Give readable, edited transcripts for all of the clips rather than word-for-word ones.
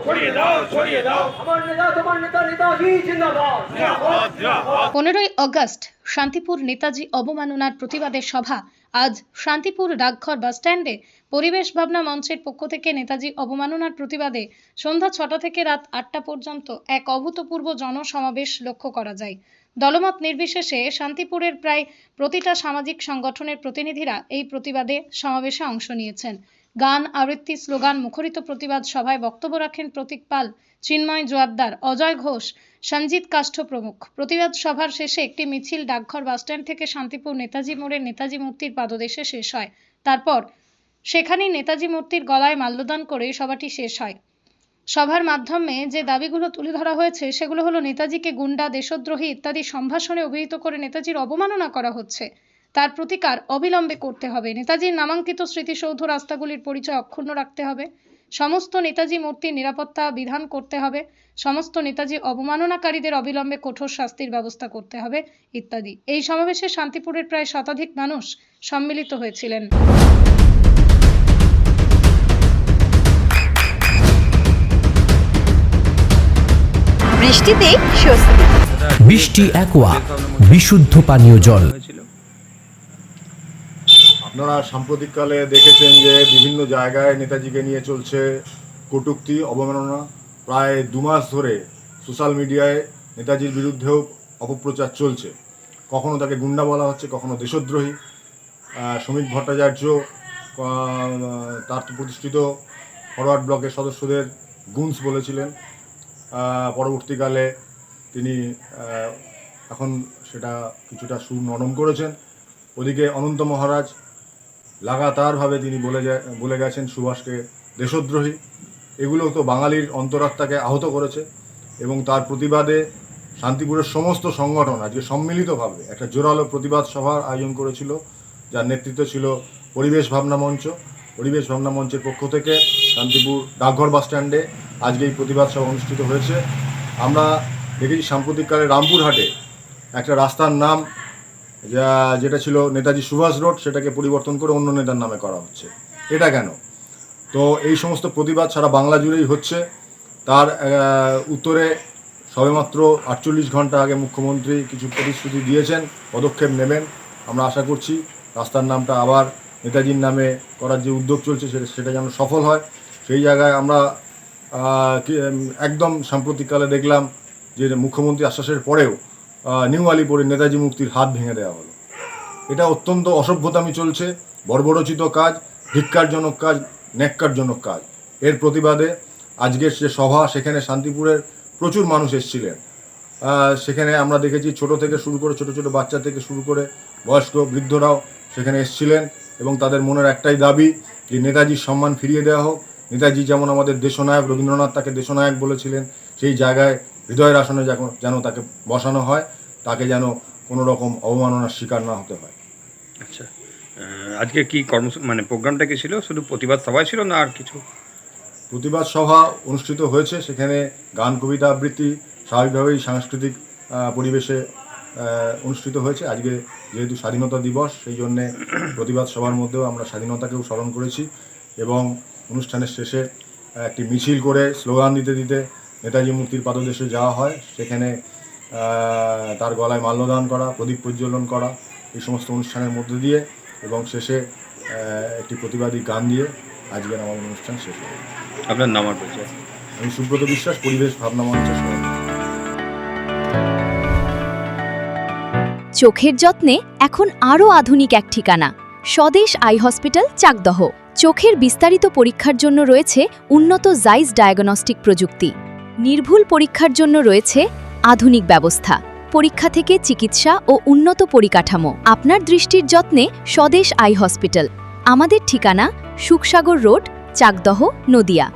ছড়িয়ে দাও ছড়িয়ে দাও আমার নেতা তোমার নেতা নেতাজি জিন্দাবাদ। 15ই আগস্ট শান্তিপুর নেতাজি অবমাননার প্রতিবাদে সভা। আজ শান্তিপুর ডাকঘর বাসস্ট্যান্ডে পরিবেশ ভাবনা মঞ্চের পক্ষ থেকে নেতাজি অবমাননার প্রতিবাদে সন্ধ্যা 6টা থেকে রাত 8টা পর্যন্ত এক অভূতপূর্ব জনসমাবেশ লক্ষ্য করা যায়। দলমত নির্বিশেষে শান্তিপুরের প্রায় প্রতিটা সামাজিক সংগঠনের প্রতিনিধিরা এই প্রতিবাদে সমাবেশে অংশ নিয়েছেন। গান, আবৃত্তি, স্লোগান মুখরিত প্রতিবাদ সভায় বক্তব্য রাখেন প্রতীক পাল, চিন্ময় জোয়ারদার, অজয় ঘোষ, সঞ্জিত কাষ্ঠ প্রমুখ। প্রতিবাদ সভার শেষে একটি মিছিল ডাকঘর বাসস্ট্যান্ড থেকে শান্তিপুর নেতাজি মোড়ের নেতাজি মূর্তির পাদদেশে শেষ হয়। তারপর সেখানেই নেতাজি মূর্তির গলায় মাল্যদান করে সভাটি শেষ হয়। সভার মাধ্যমে যে দাবিগুলো তুলে ধরা হয়েছে সেগুলো হলো নেতাজিকে গুন্ডা, দেশদ্রোহী ইত্যাদি সম্ভাষণে অভিহিত করে নেতাজির অবমাননা করা হচ্ছে, তার প্রতিকার অবিলম্বে করতে হবে। নেতাজির নামাঙ্কিত স্মৃতিসৌধ রাস্তাগুলির পরিচয় অক্ষুণ্ণ রাখতে হবে। সমস্ত নেতাজি মূর্তির নিরাপত্তা বিধান করতে হবে। সমস্ত নেতাজি অবমাননাকারীদের অবিলম্বে কঠোর শাস্তির ব্যবস্থা করতে হবে ইত্যাদি। এই সমাবেশে শান্তিপুরের প্রায় শতাধিক মানুষ সম্মিলিত হয়েছিলেন। বৃষ্টিতে স্বস্তি। বৃষ্টি অ্যাকোয়া বিশুদ্ধ পানীয় জল। আপনারা সাম্প্রতিককালে দেখেছেন যে বিভিন্ন জায়গায় নেতাজিকে নিয়ে চলছে কটূক্তি, অবমাননা। প্রায় 2 মাস ধরে সোশ্যাল মিডিয়ায় নেতাজির বিরুদ্ধেও অপপ্রচার চলছে। কখনো তাকে গুন্ডা বলা হচ্ছে, কখনো দেশদ্রোহী। শ্রমিক ভট্টাচার্য তার প্রতিষ্ঠিত ফরওয়ার্ড ব্লকের সদস্যদের গুনস বলেছিলেন। পরবর্তীকালে তিনি এখন সেটা কিছুটা সুর নরম করেছেন। ওদিকে অনন্ত মহারাজ লাগাতারভাবে তিনি বলে গেছেন সুভাষকে দেশদ্রোহী। এগুলো তো বাঙালির অন্তরাত্মাকে আহত করেছে এবং তার প্রতিবাদে শান্তিপুরের সমস্ত সংগঠন আজকে সম্মিলিতভাবে একটা জোরালো প্রতিবাদ সভার আয়োজন করেছিল, যার নেতৃত্ব ছিল পরিবেশ ভাবনা মঞ্চ। পরিবেশ ভাবনা মঞ্চের পক্ষ থেকে শান্তিপুর ডাকঘর বাসস্ট্যান্ডে আজকে এই প্রতিবাদ সভা অনুষ্ঠিত হয়েছে। আমরা দেখেছি সাম্প্রতিককালে রামপুরহাটে একটা রাস্তার নাম যেটা ছিল নেতাজি সুভাষ রোড, সেটাকে পরিবর্তন করে অন্য নেতার নামে করা হচ্ছে। এটা কেন? তো এই সমস্ত প্রতিবাদ সারা বাংলা জুড়েই হচ্ছে। তার উত্তরে সবেমাত্র 48 ঘন্টা আগে মুখ্যমন্ত্রী কিছু প্রতিশ্রুতি দিয়েছেন, পদক্ষেপ নেবেন। আমরা আশা করছি রাস্তার নামটা আবার নেতাজির নামে করার যে উদ্যোগ চলছে সেটা যেন সফল হয়। সেই জায়গায় আমরা একদম সাম্প্রতিককালে দেখলাম যে মুখ্যমন্ত্রী আশ্বাসের পরেও নিউ আলিপুরে নেতাজি মূর্তির হাত ভেঙে দেওয়া হলো। এটা অত্যন্ত অসভ্যতামি চলছে, বর্বরোচিত কাজ, ধিক্কারজনক কাজ, ন্যাক্কারজনক কাজ। এর প্রতিবাদে আজকের যে সভা, সেখানে শান্তিপুরের প্রচুর মানুষ এসেছিলেন। সেখানে আমরা দেখেছি ছোট থেকে শুরু করে ছোট ছোট বাচ্চা থেকে শুরু করে বয়স্ক বৃদ্ধরাও সেখানে এসেছিলেন এবং তাদের মনের একটাই দাবি যে নেতাজির সম্মান ফিরিয়ে দেওয়া হোক। নেতাজি যেমন আমাদের দেশনায়ক, রবীন্দ্রনাথ তাকে দেশনায়ক বলেছিলেন, সেই জায়গায় হৃদয়ের আসনে যেন তাকে বসানো হয়, তাকে যেন কোনো রকম অবমাননার শিকার না হতে হয়। আচ্ছা, আজকে কি প্রোগ্রামটা কি ছিল? শুধু প্রতিবাদ সভায় ছিল না আর কিছু? প্রতিবাদ সভা অনুষ্ঠিত হয়েছে, সেখানে গান, কবিতা, আবৃত্তি স্বাভাবিকভাবেই সাংস্কৃতিক পরিবেশে অনুষ্ঠিত হয়েছে। আজকে যেহেতু স্বাধীনতা দিবস, সেই জন্যে প্রতিবাদ সভার মধ্যেও আমরা স্বাধীনতাকেও স্মরণ করেছি এবং অনুষ্ঠানের শেষে একটি মিছিল করে স্লোগান দিতে দিতে নেতাজি মূর্তির পাদদেশে যাওয়া হয়। সেখানে তার গলায় মাল্যদান করা, প্রদীপ প্রজ্বলন করা, এই সমস্ত অনুষ্ঠানের মধ্যে দিয়ে এবং শেষে একটি প্রতিবাদী গান দিয়ে আজকের আমাদের অনুষ্ঠান শেষ হয়। আপনার নাম আর পরিচয়? আমি সুব্রত বিশ্বাস, পরিবেশ ভাবনা মঞ্চের সভাপতি। চোখের যত্নে এখন আরও আধুনিক এক ঠিকানা, স্বদেশ আই হসপিটাল, চাকদহ। চোখের বিস্তারিত পরীক্ষার জন্য রয়েছে উন্নত জাইস ডায়াগনস্টিক প্রযুক্তি। নির্ভুল পরীক্ষার জন্য রয়েছে আধুনিক ব্যবস্থা, পরীক্ষা থেকে চিকিৎসা ও উন্নত পরিকাঠামো। আপনার দৃষ্টির যত্নে স্বদেশ আই হসপিটাল। আমাদের ঠিকানা সুখসাগর রোড, চাকদহ, নদিয়া।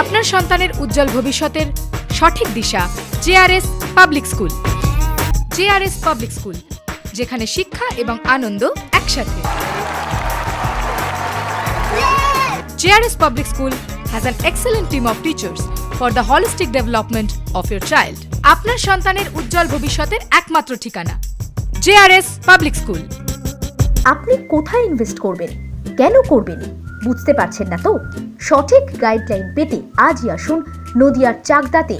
আপনার সন্তানের উজ্জ্বল ভবিষ্যতের সঠিক দিশা JRS public school. JRS public school, যেখানে শিক্ষা এবং আনন্দ একসাথে। JRS public school has an excellent team of teachers for the holistic development of your child. আপনার সন্তানের উজ্জ্বল ভবিষ্যতের একমাত্র ঠিকানা জেআরএস পাবলিক স্কুল। আপনি কোথায় ইনভেস্ট করবেন, কেন করবেন, বুঝতে পারছেন না তো? সঠিক গাইডলাইন পেতে আজই আসুন নদিয়ার চাকদাতে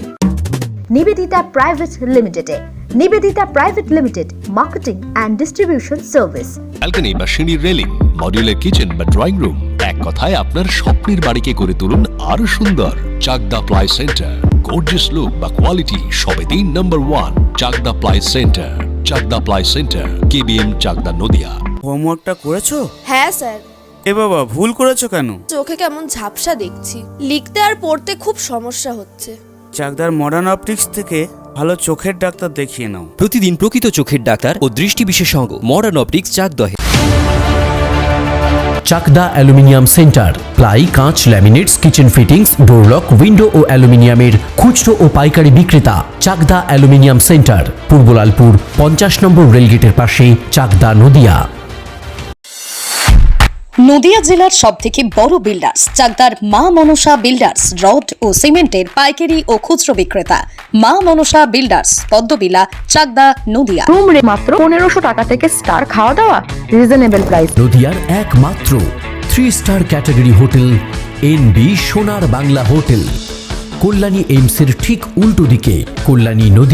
নিবেদিতা প্রাইভেট লিমিটেডে। Nivedita private limited, marketing and distribution service. Balcony বা সিঁড়ির রেলিং, মডিউলার কিচেন বা ড্রয়িং রুম, এক কথায় আপনার স্বপ্নের বাড়িকে করে তুলুন আরো সুন্দর। Chakdah ply centre, gorgeous look বা কোয়ালিটি সবেতেই number 1। Chakdah ply centre, Chakdah ply centre, KBM, Chakdah, Nadia. হোমওয়ার্কটা করেছো? হ্যাঁ স্যার। এ বাবা, ভুল করেছো কেন? চোখে কেমন ঝাপসা দেখছি, লিখতে আর পড়তে খুব সমস্যা হচ্ছে। চাকদার মডার্ন অপটিক্স থেকে ভালো চোখের ডাক্তার দেখিয়ে নাও। প্রতিদিন প্রকৃত চোখের ডাক্তার ও দৃষ্টি বিশেষজ্ঞ মডার্ন অপটিক্স চাকদহে। চাকদা অ্যালুমিনিয়াম সেন্টার, প্লাই, কাঁচ, laminates, kitchen fittings, door lock, window ও অ্যালুমিনিয়ামের খুচরো ও পাইকারি বিক্রেতা। Chakdah aluminium centre, Purbalalpur 50 number রেলগেটের পাশে, চাকদা, নদিয়া। নদিয়া জেলার সবথেকে বড় বিল্ডার্স চাকদার মা মনসা বিল্ডার্স, রড ও সিমেন্টের পাইকারি ও খুচরো বিক্রেতা। মা মনসা বিল্ডার্স, পদ্মবিলা, চাকদা, নদিয়া। রুম রে মাত্র 1500 টাকা থেকে স্টার, খাওয়া দাওয়া রিজনেবল প্রাইস। নদিয়ার একমাত্র 3 স্টার ক্যাটাগরি হোটেল এনবি সোনার বাংলা হোটেল, কল্যাণী এইমসের ঠিক উল্টো দিকে, কল্যাণী নদী।